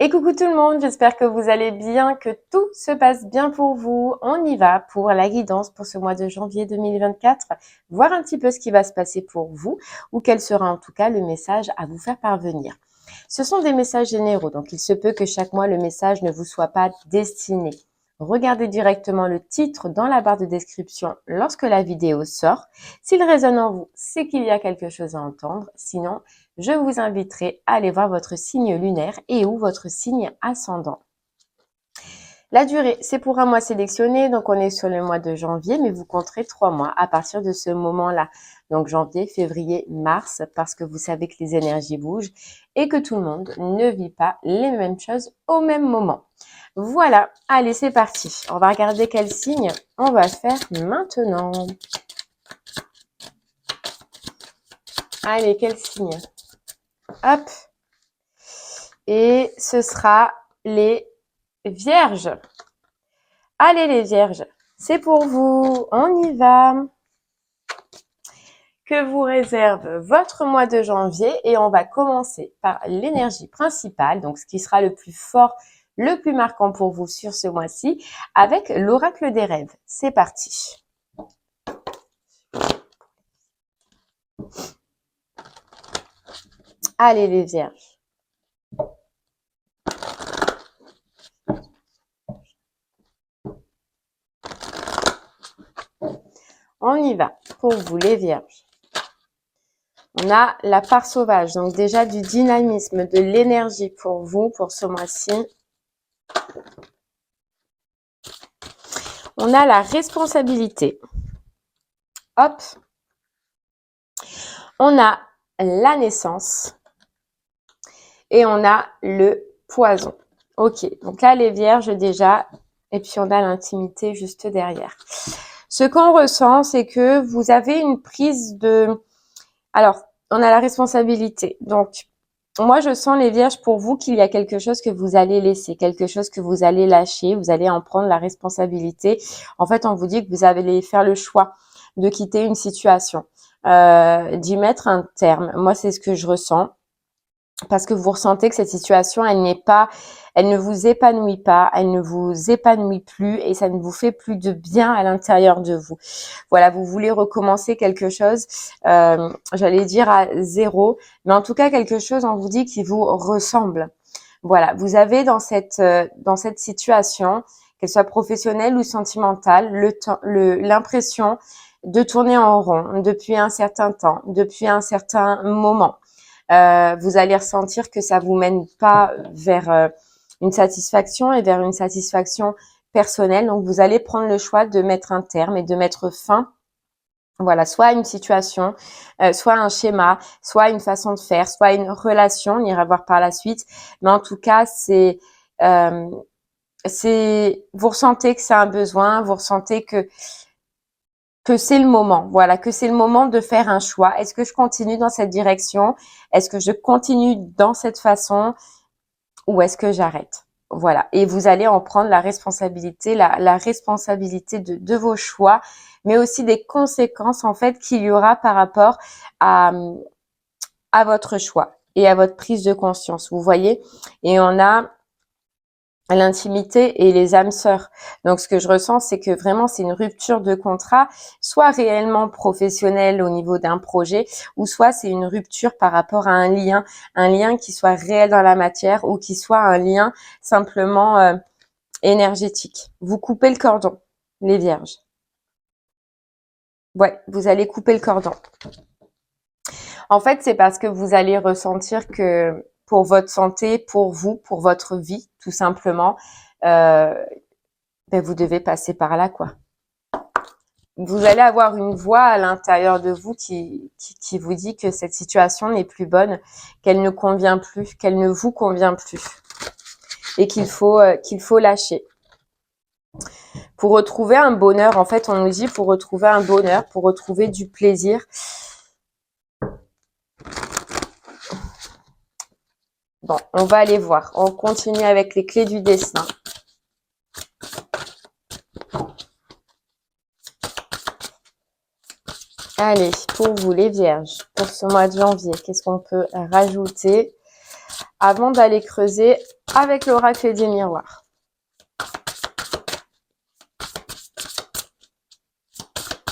Et coucou tout le monde, j'espère que vous allez bien, que tout se passe bien pour vous. On y va pour la guidance pour ce mois de janvier 2024, voir un petit peu ce qui va se passer pour vous ou quel sera en tout cas le message à vous faire parvenir. Ce sont des messages généraux, donc il se peut que chaque mois le message ne vous soit pas destiné. Regardez directement le titre dans la barre de description lorsque la vidéo sort. S'il résonne en vous, c'est qu'il y a quelque chose à entendre. Sinon, je vous inviterai à aller voir votre signe lunaire et ou votre signe ascendant. La durée, c'est pour un mois sélectionné, donc on est sur le mois de janvier, mais vous compterez 3 mois à partir de ce moment-là. Donc janvier, février, mars, parce que vous savez que les énergies bougent et que tout le monde ne vit pas les mêmes choses au même moment. Voilà, allez, c'est parti. On va regarder quel signe on va faire maintenant. Allez, quel signe? Hop. Et ce sera les Vierges. Allez les Vierges, c'est pour vous, on y va. Que vous réserve votre mois de janvier et on va commencer par l'énergie principale, donc ce qui sera le plus fort, le plus marquant pour vous sur ce mois-ci, avec l'oracle des rêves. C'est parti. Allez les Vierges. On y va pour vous les Vierges. On a la part sauvage, donc déjà du dynamisme, de l'énergie pour vous pour ce mois-ci. On a la responsabilité. Hop. On a la naissance. Et on a le poison. Ok, donc là les Vierges déjà. Et puis on a l'intimité juste derrière. Ce qu'on ressent, c'est que vous avez une prise de... Alors, on a la responsabilité. Donc, moi, je sens les Vierges pour vous qu'il y a quelque chose que vous allez laisser, quelque chose que vous allez lâcher, vous allez en prendre la responsabilité. En fait, on vous dit que vous allez faire le choix de quitter une situation, d'y mettre un terme. Moi, c'est ce que je ressens. Parce que vous ressentez que cette situation, elle ne vous épanouit pas, elle ne vous épanouit plus et ça ne vous fait plus de bien à l'intérieur de vous. Voilà, vous voulez recommencer quelque chose, j'allais dire à zéro, mais en tout cas quelque chose, on vous dit, qui vous ressemble. Voilà, vous avez dans cette situation, qu'elle soit professionnelle ou sentimentale, l'impression de tourner en rond depuis un certain temps, depuis un certain moment. Vous allez ressentir que ça vous mène pas vers une satisfaction et vers une satisfaction personnelle. Donc, vous allez prendre le choix de mettre un terme et de mettre fin, voilà, soit à une situation, soit un schéma, soit une façon de faire, soit une relation. On ira voir par la suite. Mais en tout cas, vous ressentez que c'est un besoin, vous ressentez que c'est le moment, voilà, que c'est le moment de faire un choix. Est-ce que je continue dans cette direction? Est-ce que je continue dans cette façon? Ou est-ce que j'arrête? Voilà. Et vous allez en prendre la responsabilité, la responsabilité de vos choix, mais aussi des conséquences, en fait, qu'il y aura par rapport à votre choix et à votre prise de conscience. Vous voyez? Et on a l'intimité et les âmes sœurs. Donc, ce que je ressens, c'est que vraiment, c'est une rupture de contrat, soit réellement professionnelle au niveau d'un projet, ou soit c'est une rupture par rapport à un lien qui soit réel dans la matière ou qui soit un lien simplement énergétique. Vous coupez le cordon, les Vierges. Ouais, vous allez couper le cordon. En fait, c'est parce que vous allez ressentir que pour votre santé, pour vous, pour votre vie, tout simplement, vous devez passer par là, quoi. Vous allez avoir une voix à l'intérieur de vous qui vous dit que cette situation n'est plus bonne, qu'elle ne convient plus, qu'elle ne vous convient plus et qu'il faut lâcher. Pour retrouver un bonheur, en fait, on nous dit pour retrouver un bonheur, pour retrouver du plaisir. Bon, on va aller voir. On continue avec les clés du destin. Allez, pour vous les Vierges, pour ce mois de janvier, qu'est-ce qu'on peut rajouter? Avant d'aller creuser avec l'oracle des miroirs.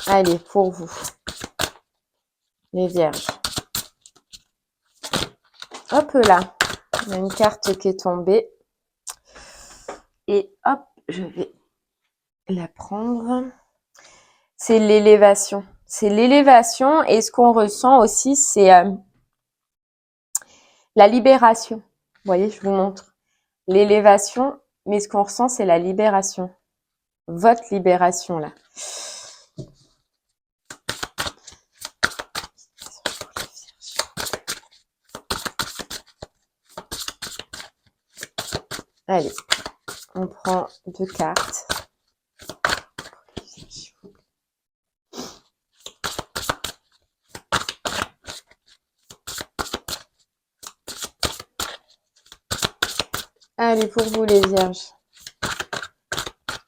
Allez, pour vous, les vierges. Hop là, il y a une carte qui est tombée. Et hop, je vais la prendre. C'est l'élévation. C'est l'élévation et ce qu'on ressent aussi, c'est la libération. Vous voyez, je vous montre. L'élévation, mais ce qu'on ressent, c'est la libération. Votre libération, là. Allez, on prend 2 cartes. Allez, pour vous les vierges.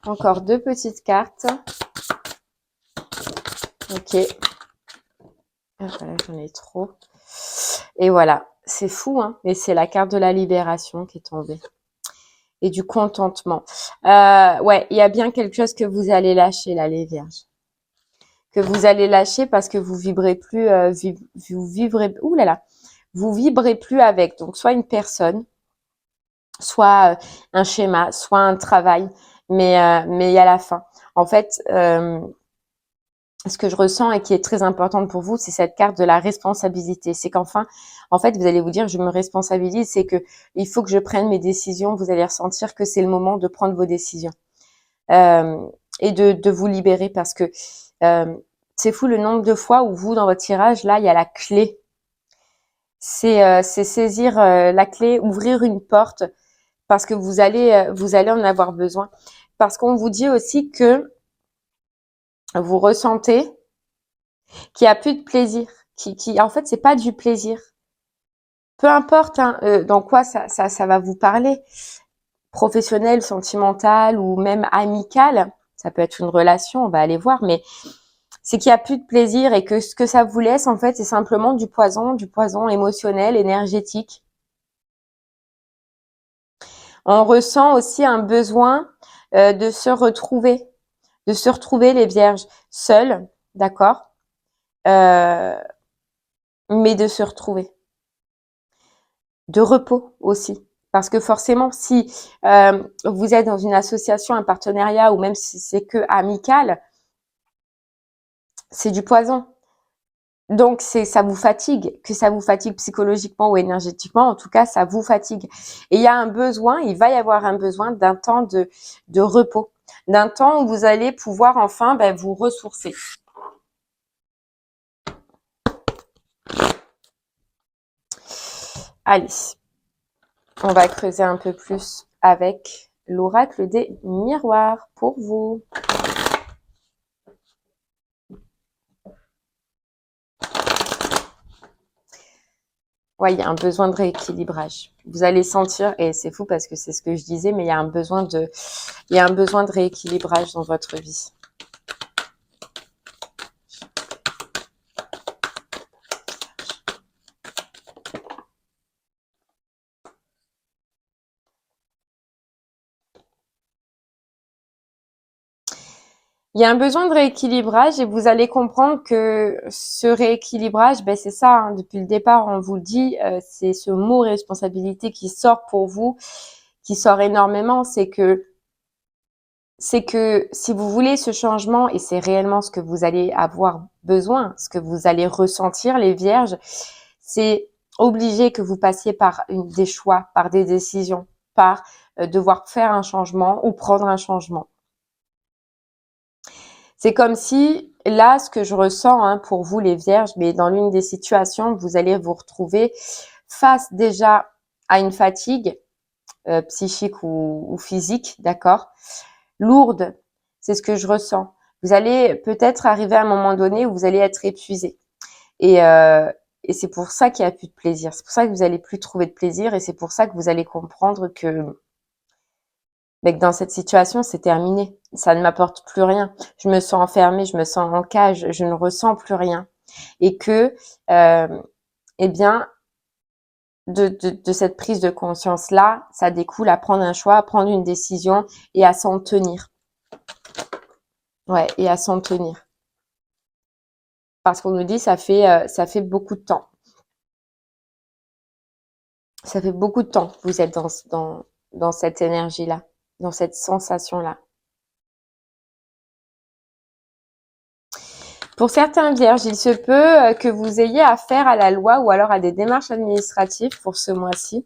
Encore 2 petites cartes. Ok. Ah, voilà, j'en ai trop. Et voilà, c'est fou, hein, mais c'est la carte de la libération qui est tombée. Et du contentement. Ouais, il y a bien quelque chose que vous allez lâcher là, les vierges. Que vous allez lâcher parce que vous vibrez plus, vous vibrez, ouh là là, vous vibrez plus avec. Donc soit une personne, soit un schéma, soit un travail, mais il y a la fin. En fait, ce que je ressens et qui est très importante pour vous, c'est cette carte de la responsabilité. C'est qu'enfin, en fait, vous allez vous dire, je me responsabilise, c'est que il faut que je prenne mes décisions. Vous allez ressentir que c'est le moment de prendre vos décisions et de vous libérer parce que c'est fou le nombre de fois où vous, dans votre tirage, là, il y a la clé. C'est saisir la clé, ouvrir une porte parce que vous allez en avoir besoin. Parce qu'on vous dit aussi que vous ressentez qu'il n'y a plus de plaisir, qui en fait c'est pas du plaisir. Peu importe hein, dans quoi ça va vous parler, professionnel, sentimental ou même amical, ça peut être une relation, on va aller voir, mais c'est qu'il n'y a plus de plaisir et que ce que ça vous laisse en fait c'est simplement du poison émotionnel, énergétique. On ressent aussi un besoin de se retrouver les vierges seules, d'accord, mais de se retrouver. De repos aussi. Parce que forcément, si vous êtes dans une association, un partenariat, ou même si c'est que amical, c'est du poison. Donc, ça vous fatigue, que ça vous fatigue psychologiquement ou énergétiquement, en tout cas, ça vous fatigue. Et il y a un besoin, il va y avoir un besoin d'un temps de repos, d'un temps où vous allez pouvoir enfin vous ressourcer. Allez, on va creuser un peu plus avec l'oracle des miroirs pour vous. Ouais, il y a un besoin de rééquilibrage. Vous allez sentir, et c'est fou parce que c'est ce que je disais, mais il y a un besoin de rééquilibrage dans votre vie. Il y a un besoin de rééquilibrage et vous allez comprendre que ce rééquilibrage, c'est ça, hein, depuis le départ, on vous le dit, c'est ce mot responsabilité qui sort pour vous, qui sort énormément, c'est que si vous voulez ce changement, et c'est réellement ce que vous allez avoir besoin, ce que vous allez ressentir, les vierges, c'est obligé que vous passiez par des choix, par des décisions, par devoir faire un changement ou prendre un changement. C'est comme si, là, ce que je ressens hein, pour vous les vierges, mais dans l'une des situations, vous allez vous retrouver face déjà à une fatigue psychique ou physique, d'accord, lourde, c'est ce que je ressens. Vous allez peut-être arriver à un moment donné où vous allez être épuisé. Et c'est pour ça qu'il n'y a plus de plaisir. C'est pour ça que vous n'allez plus trouver de plaisir et c'est pour ça que vous allez comprendre que dans cette situation, c'est terminé. Ça ne m'apporte plus rien. Je me sens enfermée, je me sens en cage, je ne ressens plus rien. Et que, eh bien, de cette prise de conscience-là, ça découle à prendre un choix, à prendre une décision et à s'en tenir. Ouais, et à s'en tenir. Parce qu'on nous dit ça fait beaucoup de temps. Ça fait beaucoup de temps que vous êtes dans cette énergie-là, dans cette sensation-là. Pour certains vierges, il se peut que vous ayez affaire à la loi ou alors à des démarches administratives pour ce mois-ci,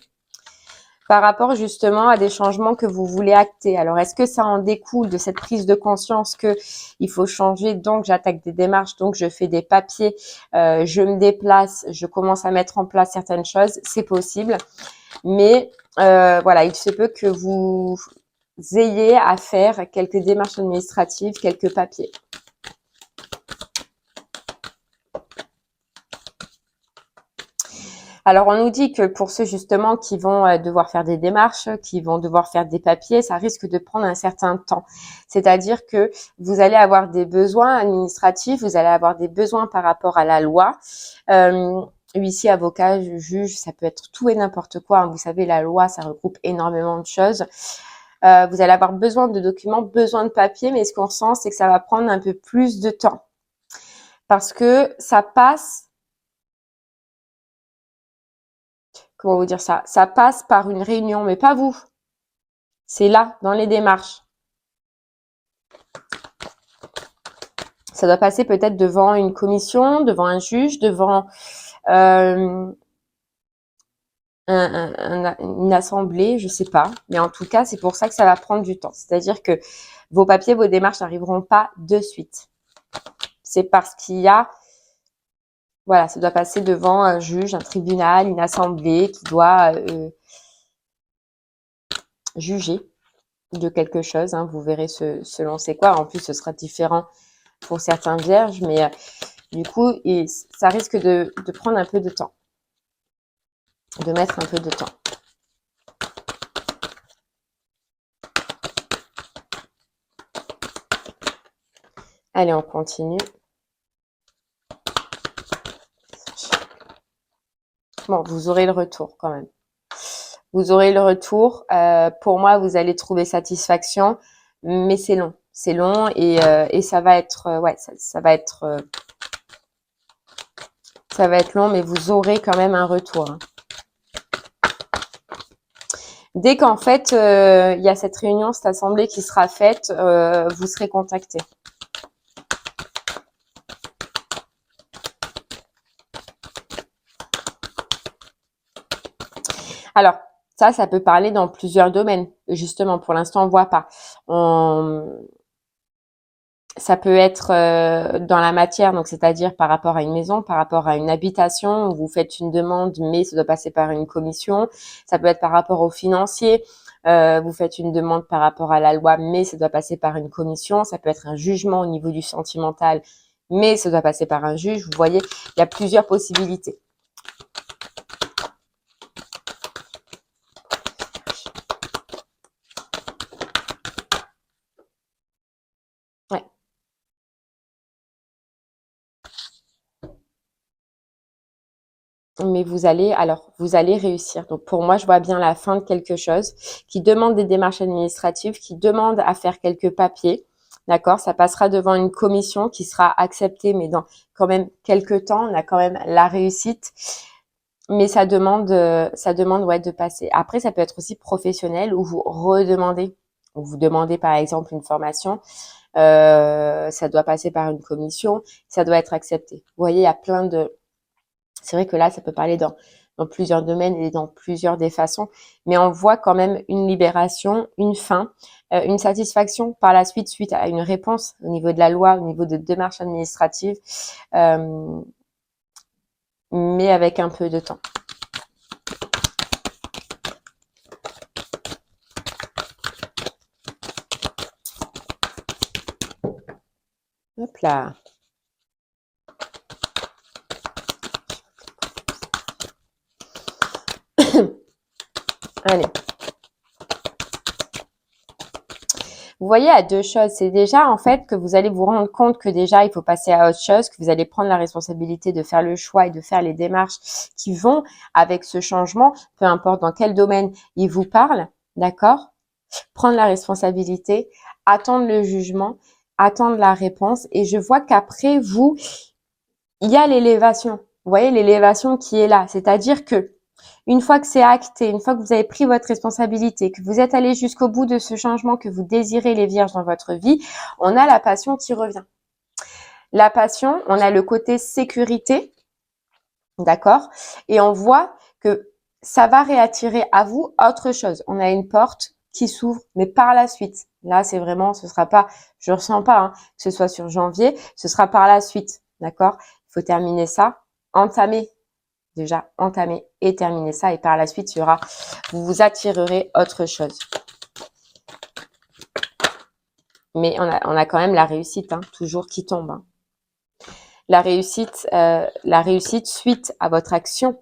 par rapport justement à des changements que vous voulez acter. Alors, est-ce que ça en découle de cette prise de conscience que il faut changer, donc j'attaque des démarches, donc je fais des papiers, je me déplace, je commence à mettre en place certaines choses, c'est possible. Mais voilà, il se peut que vous ayez à faire quelques démarches administratives, quelques papiers. Alors, on nous dit que pour ceux justement qui vont devoir faire des démarches, qui vont devoir faire des papiers, ça risque de prendre un certain temps. C'est-à-dire que vous allez avoir des besoins administratifs, vous allez avoir des besoins par rapport à la loi. Huissier, avocat, juge, ça peut être tout et n'importe quoi. Hein. Vous savez, la loi, ça regroupe énormément de choses. Vous allez avoir besoin de documents, besoin de papiers, mais ce qu'on sent, c'est que ça va prendre un peu plus de temps. Parce que ça passe... Comment vous dire ça? Ça passe par une réunion, mais pas vous. C'est là, dans les démarches. Ça doit passer peut-être devant une commission, devant un juge, devant une assemblée, je sais pas. Mais en tout cas, c'est pour ça que ça va prendre du temps. C'est-à-dire que vos papiers, vos démarches n'arriveront pas de suite. C'est parce qu'il y a... Voilà, ça doit passer devant un juge, un tribunal, une assemblée qui doit juger de quelque chose. Hein. Vous verrez selon c'est quoi. En plus, ce sera différent pour certains vierges, mais du coup, ça risque de prendre un peu de temps, de mettre un peu de temps. Allez, on continue. Bon, vous aurez le retour quand même. Vous aurez le retour. Pour moi, vous allez trouver satisfaction, mais c'est long. C'est long et ça va être, ouais, ça va être long, mais vous aurez quand même un retour. Hein. Dès qu'en fait, il y a cette réunion, cette assemblée qui sera faite, vous serez contacté. Alors, ça peut parler dans plusieurs domaines. Justement, pour l'instant, on voit pas. Ça peut être dans la matière, donc c'est-à-dire par rapport à une maison, par rapport à une habitation, où vous faites une demande, mais ça doit passer par une commission. Ça peut être par rapport au financier. Vous faites une demande par rapport à la loi, mais ça doit passer par une commission. Ça peut être un jugement au niveau du sentimental, mais ça doit passer par un juge. Vous voyez, il y a plusieurs possibilités. Ouais. Mais vous allez réussir. Donc pour moi, je vois bien la fin de quelque chose qui demande des démarches administratives, qui demande à faire quelques papiers. D'accord? Ça passera devant une commission qui sera acceptée, mais dans quand même quelques temps, on a quand même la réussite. Mais ça demande ouais, de passer. Après, ça peut être aussi professionnel où vous redemandez, où vous demandez par exemple une formation. Ça doit passer par une commission, ça doit être accepté. Vous voyez, il y a plein de... C'est vrai que là, ça peut parler dans plusieurs domaines et dans plusieurs des façons, mais on voit quand même une libération, une fin, une satisfaction par la suite à une réponse au niveau de la loi, au niveau de démarches administratives, mais avec un peu de temps. Hop là. Allez. vous voyez à deux choses. C'est déjà en fait que vous allez vous rendre compte que déjà il faut passer à autre chose, que vous allez prendre la responsabilité de faire le choix et de faire les démarches qui vont avec ce changement, peu importe dans quel domaine il vous parle, d'accord? Prendre la responsabilité, attendre le jugement, attendre la réponse. Et je vois qu'après vous, il y a l'élévation. Vous voyez l'élévation qui est là. C'est-à-dire que une fois que c'est acté, une fois que vous avez pris votre responsabilité, que vous êtes allé jusqu'au bout de ce changement que vous désirez les vierges dans votre vie, on a la passion qui revient. La passion, on a le côté sécurité, d'accord? Et on voit que ça va réattirer à vous autre chose. On a une porte qui s'ouvre, mais par la suite. Là, c'est vraiment, ce sera pas, je ressens pas, que ce soit sur janvier, ce sera par la suite, d'accord? Il faut terminer ça, entamer déjà entamer et terminer ça et par la suite il y aura, vous vous attirerez autre chose. Mais on a quand même la réussite, toujours qui tombe. La réussite suite à votre action,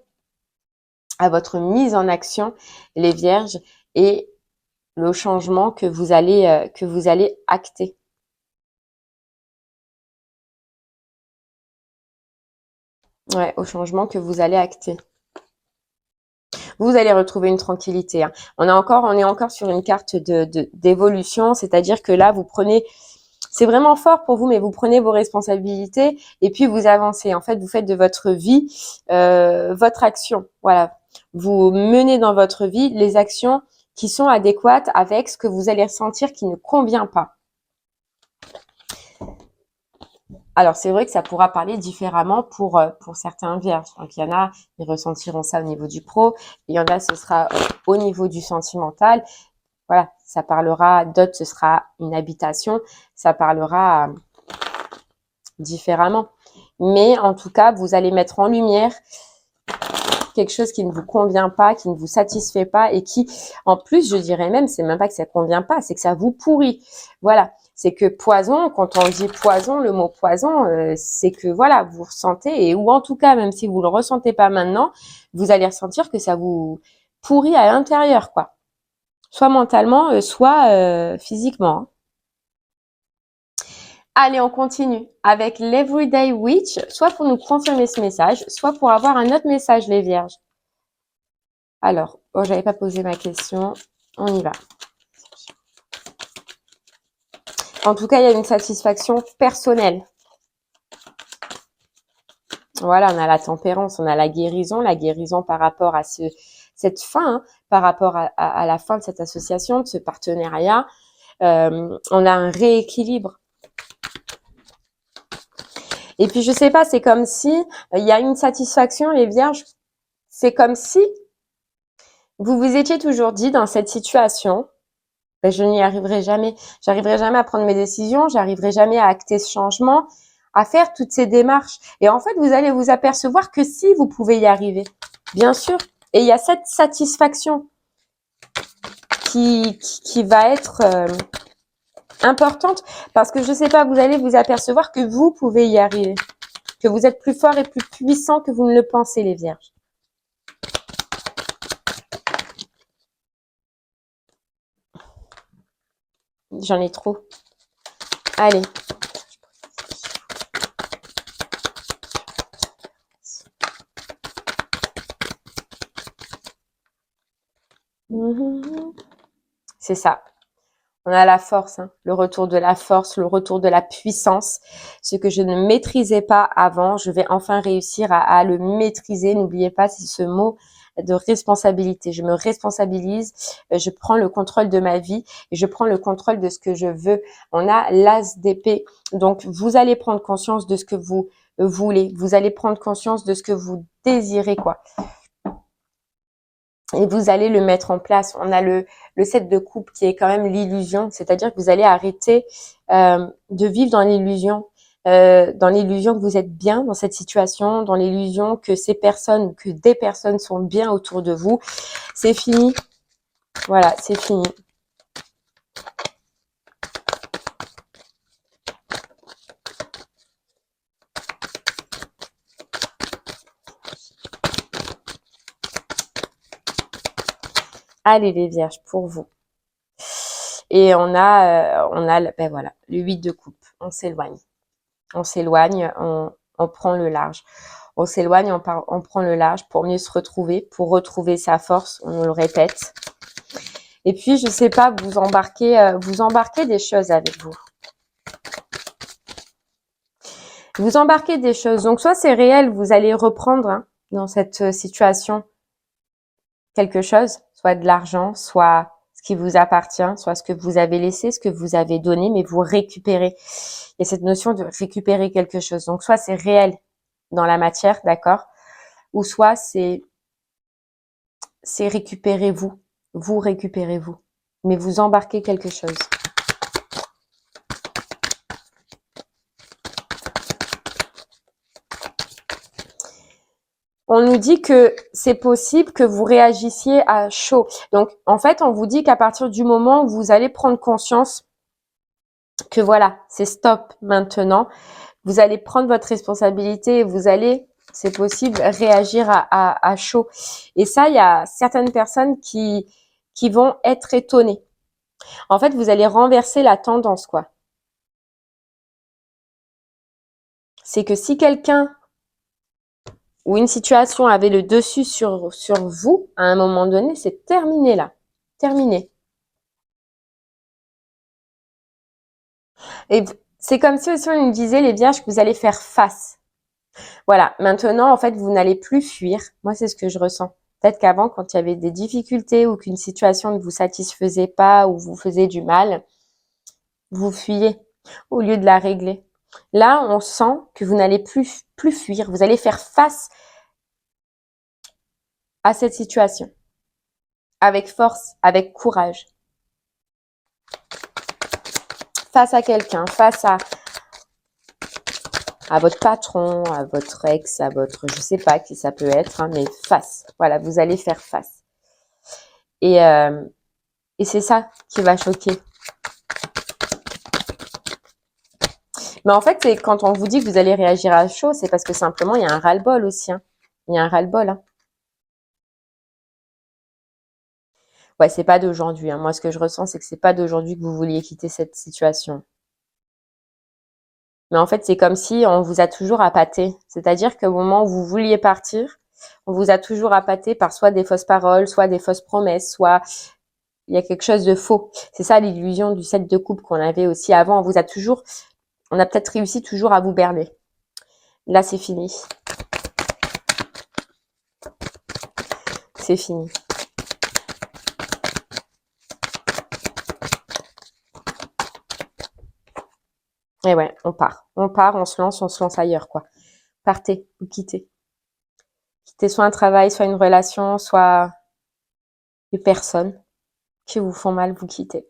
à votre mise en action, les vierges, et le changement que vous allez acter. Ouais, au changement que vous allez acter. Vous allez retrouver une tranquillité. On est encore sur une carte d'évolution, c'est-à-dire que là, vous prenez, c'est vraiment fort pour vous, mais vous prenez vos responsabilités et puis vous avancez. En fait, vous faites de votre vie votre action. Voilà, vous menez dans votre vie les actions qui sont adéquates avec ce que vous allez ressentir qui ne convient pas. Alors, c'est vrai que ça pourra parler différemment pour certains vierges. Donc, il y en a, ils ressentiront ça au niveau du pro. Il y en a, ce sera au niveau du sentimental. Voilà, ça parlera, d'autres, ce sera une habitation. Ça parlera différemment. Mais en tout cas, vous allez mettre en lumière quelque chose qui ne vous convient pas, qui ne vous satisfait pas et qui, en plus, je dirais même, c'est même pas que ça convient pas, c'est que ça vous pourrit. Voilà. C'est que poison, quand on dit poison, le mot poison, c'est que voilà, vous ressentez, et ou en tout cas, même si vous le ressentez pas maintenant, vous allez ressentir que ça vous pourrit à l'intérieur, quoi. Soit mentalement, soit physiquement. Allez, on continue avec l'Everyday Witch, soit pour nous confirmer ce message, soit pour avoir un autre message, les vierges. Alors, j'avais pas posé ma question, on y va. En tout cas, il y a une satisfaction personnelle. Voilà, on a la tempérance, on a la guérison par rapport à cette fin, par rapport à la fin de cette association, de ce partenariat. On a un rééquilibre. Et puis, je sais pas, c'est comme si il y a une satisfaction, les vierges. C'est comme si vous vous étiez toujours dit dans cette situation, je n'y arriverai jamais. J'arriverai jamais à prendre mes décisions, j'arriverai jamais à acter ce changement, à faire toutes ces démarches. Et en fait, vous allez vous apercevoir que si vous pouvez y arriver, bien sûr. Et il y a cette satisfaction qui va être importante parce que je sais pas, vous allez vous apercevoir que vous pouvez y arriver, que vous êtes plus fort et plus puissant que vous ne le pensez, les vierges. J'en ai trop. Allez. C'est ça. On a la force, le retour de la force, le retour de la puissance. Ce que je ne maîtrisais pas avant, je vais enfin réussir à le maîtriser. N'oubliez pas, c'est ce mot de responsabilité. Je me responsabilise, je prends le contrôle de ma vie et je prends le contrôle de ce que je veux. On a l'as d'épée. Donc, vous allez prendre conscience de ce que vous voulez. Vous allez prendre conscience de ce que vous désirez, quoi. Et vous allez le mettre en place. On a le 7 de coupe qui est quand même l'illusion, c'est-à-dire que vous allez arrêter de vivre dans l'illusion que vous êtes bien dans cette situation, dans l'illusion que ces personnes ou que des personnes sont bien autour de vous. C'est fini. Voilà, c'est fini. Allez les vierges, pour vous. Et ben voilà, le 8 de coupe. On s'éloigne. On s'éloigne, on prend le large. On s'éloigne, on prend le large pour mieux se retrouver, pour retrouver sa force, on le répète. Et puis, je sais pas, vous embarquez des choses avec vous. Vous embarquez des choses. Donc, soit c'est réel, vous allez reprendre dans cette situation quelque chose, soit de l'argent, soit ce qui vous appartient, soit ce que vous avez laissé, ce que vous avez donné, mais vous récupérez. Il y a cette notion de récupérer quelque chose. Donc, soit c'est réel dans la matière, d'accord, ou soit c'est récupérez-vous. Vous récupérez-vous. Mais vous embarquez quelque chose. On nous dit que c'est possible que vous réagissiez à chaud. Donc, en fait, on vous dit qu'à partir du moment où vous allez prendre conscience que voilà, c'est stop maintenant, vous allez prendre votre responsabilité et vous allez, c'est possible, réagir à chaud. Et ça, il y a certaines personnes qui vont être étonnées. En fait, vous allez renverser la tendance, quoi. C'est que si quelqu'un ou une situation avait le dessus sur vous, à un moment donné, c'est terminé là. Terminé. Et c'est comme si aussi on nous disait, les vierges, que vous allez faire face. Voilà. Maintenant, en fait, vous n'allez plus fuir. Moi, c'est ce que je ressens. Peut-être qu'avant, quand il y avait des difficultés ou qu'une situation ne vous satisfaisait pas ou vous faisait du mal, vous fuyez au lieu de la régler. Là, on sent que vous n'allez plus fuir. Vous allez faire face à cette situation. Avec force, avec courage. Face à quelqu'un, face à votre patron, à votre ex, à votre, je sais pas qui ça peut être, mais face. Voilà, vous allez faire face. Et c'est ça qui va choquer. Mais en fait, c'est quand on vous dit que vous allez réagir à chaud, c'est parce que simplement, il y a un ras-le-bol aussi. Il y a un ras-le-bol. Ouais, c'est pas d'aujourd'hui. Moi, ce que je ressens, c'est que c'est pas d'aujourd'hui que vous vouliez quitter cette situation. Mais en fait, c'est comme si on vous a toujours appâté. C'est-à-dire qu'au moment où vous vouliez partir, on vous a toujours appâté par soit des fausses paroles, soit des fausses promesses, soit il y a quelque chose de faux. C'est ça l'illusion du 7 de coupe qu'on avait aussi avant. On a peut-être réussi toujours à vous berner. Là, c'est fini. C'est fini. Et ouais, on part. On part, on se lance ailleurs, quoi. Partez, vous quittez. Quittez soit un travail, soit une relation, soit des personnes qui vous font mal, vous quittez.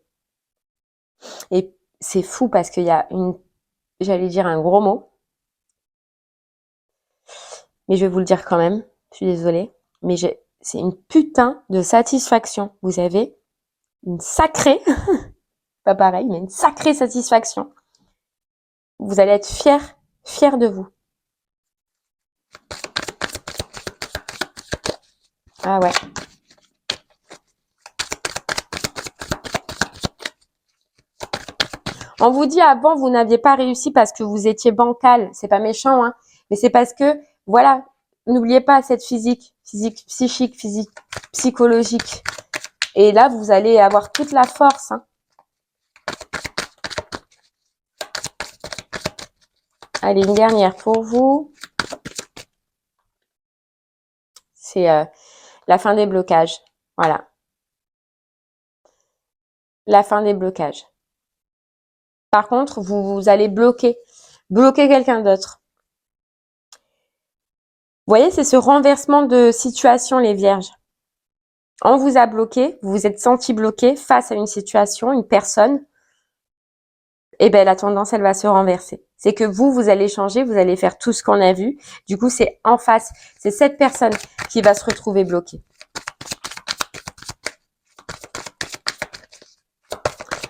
Et c'est fou parce qu'il y a j'allais dire un gros mot, mais je vais vous le dire quand même, je suis désolée, mais c'est une putain de satisfaction. Vous avez une sacrée, pas pareil, mais une sacrée satisfaction. Vous allez être fiers de vous. Ah ouais. On vous dit avant, vous n'aviez pas réussi parce que vous étiez bancal. C'est pas méchant, hein. Mais c'est parce que, voilà, n'oubliez pas cette physique psychique, physique psychologique. Et là, vous allez avoir toute la force, hein. Allez, une dernière pour vous. C'est la fin des blocages. Voilà. La fin des blocages. Par contre, vous allez bloquer quelqu'un d'autre. Vous voyez, c'est ce renversement de situation, les vierges. On vous a bloqué, vous vous êtes senti bloqué face à une situation, une personne. Et ben la tendance, elle va se renverser. C'est que vous allez changer, vous allez faire tout ce qu'on a vu. Du coup, c'est en face. C'est cette personne qui va se retrouver bloquée.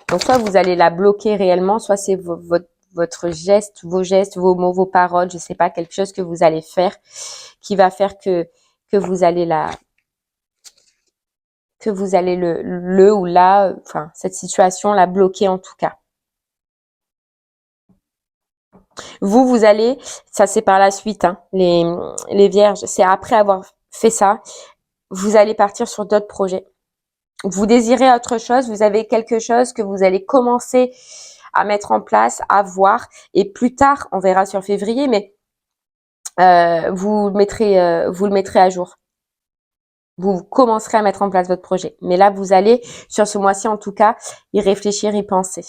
Donc, soit vous allez la bloquer réellement, soit c'est votre geste, vos gestes, vos mots, vos paroles, je sais pas, quelque chose que vous allez faire qui va faire que vous allez que vous allez le ou la, enfin, cette situation la bloquer en tout cas. Vous allez, ça c'est par la suite, hein, les vierges, c'est après avoir fait ça, vous allez partir sur d'autres projets. Vous désirez autre chose, vous avez quelque chose que vous allez commencer à mettre en place, à voir, et plus tard, on verra sur février, mais vous le mettrez à jour. Vous commencerez à mettre en place votre projet. Mais là, vous allez, sur ce mois-ci en tout cas, y réfléchir, y penser.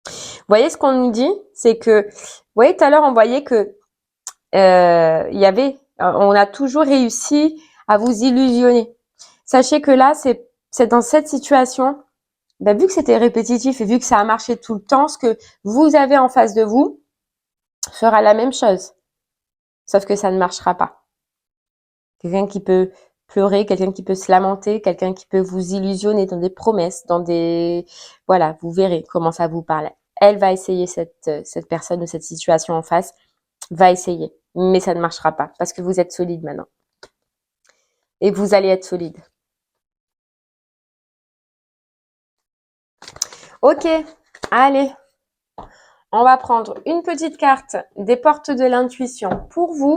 Vous voyez ce qu'on nous dit, c'est que, vous voyez tout à l'heure, on voyait que on a toujours réussi à vous illusionner. Sachez que là, c'est dans cette situation, vu que c'était répétitif et vu que ça a marché tout le temps, ce que vous avez en face de vous fera la même chose. Sauf que ça ne marchera pas. Quelqu'un qui peut pleurer, quelqu'un qui peut se lamenter, quelqu'un qui peut vous illusionner dans des promesses, voilà, vous verrez comment ça vous parle. Elle va essayer, cette personne ou cette situation en face, va essayer. Mais ça ne marchera pas parce que vous êtes solide maintenant. Et vous allez être solide. Ok, allez. On va prendre une petite carte des portes de l'intuition pour vous.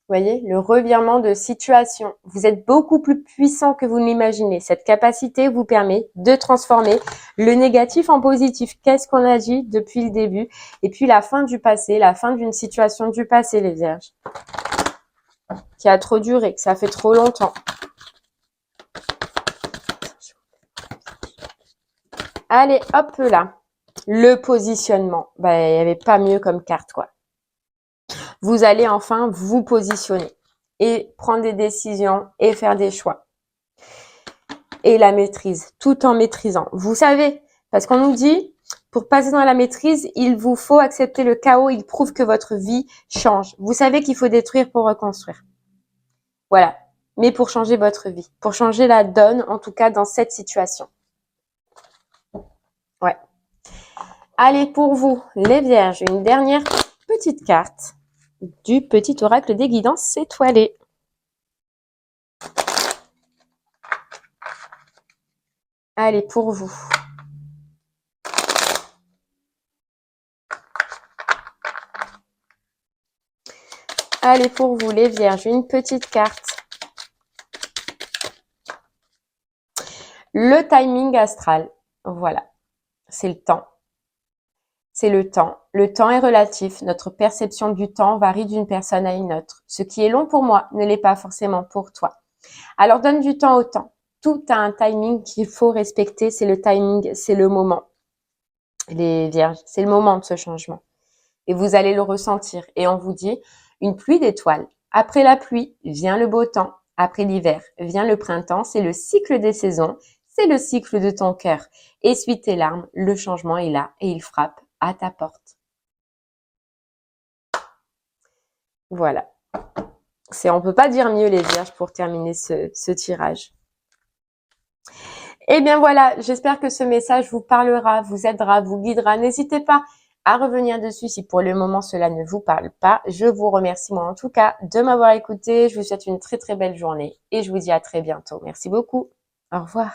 Vous voyez, le revirement de situation. Vous êtes beaucoup plus puissant que vous ne l'imaginez. Cette capacité vous permet de transformer le négatif en positif. Qu'est-ce qu'on a dit depuis le début? Et puis la fin du passé, la fin d'une situation du passé, les vierges. Qui a trop duré, que ça fait trop longtemps. Allez, hop là. Le positionnement. Il n'y avait pas mieux comme carte, quoi. Vous allez enfin vous positionner et prendre des décisions et faire des choix. Et la maîtrise, tout en maîtrisant. Vous savez, parce qu'on nous dit, pour passer dans la maîtrise, il vous faut accepter le chaos. Il prouve que votre vie change. Vous savez qu'il faut détruire pour reconstruire. Voilà. Mais pour changer votre vie, pour changer la donne, en tout cas dans cette situation. Ouais. Allez, pour vous, les vierges, une dernière petite carte du petit oracle des guidances étoilées. Allez, pour vous. Allez, pour vous, les vierges, une petite carte. Le timing astral. Voilà. C'est le temps. C'est le temps. Le temps est relatif. Notre perception du temps varie d'une personne à une autre. Ce qui est long pour moi ne l'est pas forcément pour toi. Alors, donne du temps au temps. Tout a un timing qu'il faut respecter. C'est le timing, c'est le moment. Les vierges, c'est le moment de ce changement. Et vous allez le ressentir. Et on vous dit, une pluie d'étoiles. Après la pluie, vient le beau temps. Après l'hiver, vient le printemps. C'est le cycle des saisons. C'est le cycle de ton cœur. Essuie tes larmes. Le changement est là et il frappe à ta porte. Voilà. On peut pas dire mieux, les vierges, pour terminer ce tirage. Eh bien voilà, j'espère que ce message vous parlera, vous aidera, vous guidera. N'hésitez pas à revenir dessus si pour le moment cela ne vous parle pas. Je vous remercie moi en tout cas de m'avoir écouté. Je vous souhaite une très très belle journée et je vous dis à très bientôt. Merci beaucoup. Au revoir.